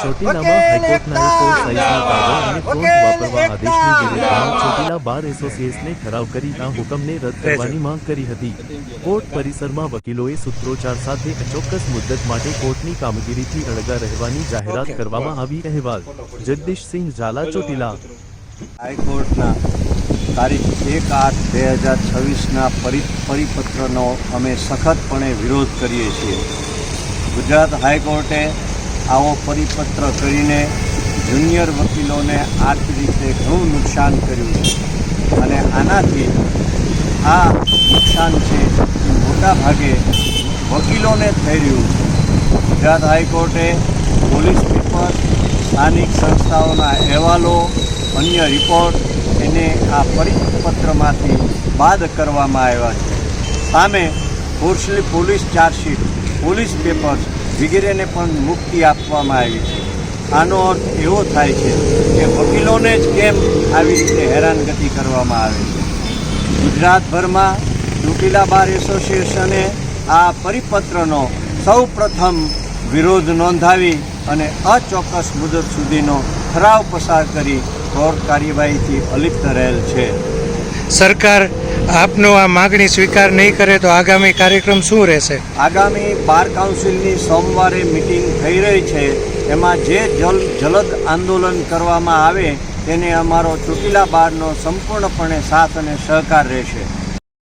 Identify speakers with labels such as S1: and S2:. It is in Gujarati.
S1: ચોટીલામાં હાઈકોર્ટના કોર્ટ સાઇઝના કાગળ અને ફોન્ટ વાપરવા આદેશની વિરુદ્ધમાં ચોટીલા બાર એસોસિએશને ઠરાવ કરી આ હુકમને રદ કરવાની માંગ કરી હતી। કોર્ટ પરિસરમાં વકીલોએ સૂત્રોચ્ચાર સાથે અચોક્કસ મુદ્દત માટે કોર્ટની કામગીરીથી અળગા રહેવાની જાહેરાત કરવામાં આવી। અહેવાલ જગદીશસિંહ ઝાલા, ચોટીલા।
S2: હાઈકોર્ટના તારીખ 1/8/2026ના પરિપત્રનો અમે સખતપણે વિરોધ કરીએ છીએ। ગુજરાત હાઈકોર્ટે આવો પરિપત્ર કરીને જુનિયર વકીલોને આર્થિક રીતે ઘણું નુકસાન કર્યું છે અને આનાથી આ નુકસાન છે એ મોટા ભાગે વકીલોને થઈ રહ્યું છે। ગુજરાત હાઈકોર્ટે પોલીસ પેપર, સ્થાનિક સંસ્થાઓના અહેવાલો, અન્ય રિપોર્ટ એને આ પરિપત્રમાંથી બાદ કરવામાં આવ્યા છે। સામે પોલીસ ચાર્જશીટ, પોલીસ પેપર્સ વગેરેને પણ મુક્તિ આપવામાં આવી છે। આનો અર્થ એવો થાય છે કે વકીલોને જ કેમ આવી રીતે હેરાનગતિ કરવામાં આવે છે। ગુજરાતભરમાં ચોટીલા બાર એસોસિએશને આ પરિપત્રનો સૌ પ્રથમ વિરોધ નોંધાવી અને અચોક્કસ મુદત સુધીનો ઠરાવ પસાર કરી કોર્ટ કાર્યવાહીથી અલિપ્ત રહેલ છે।
S3: સરકાર આપનો આ માગણી સ્વીકાર નહીં કરે તો આગામી કાર્યક્રમ શું રહેશે?
S2: આગામી બાર કાઉન્સિલની સોમવારે મિટિંગ થઈ રહી છે, એમાં જે જલદ આંદોલન કરવામાં આવે તેને અમારો ચોટીલા બારનો સંપૂર્ણપણે સાથ અને સહકાર રહેશે।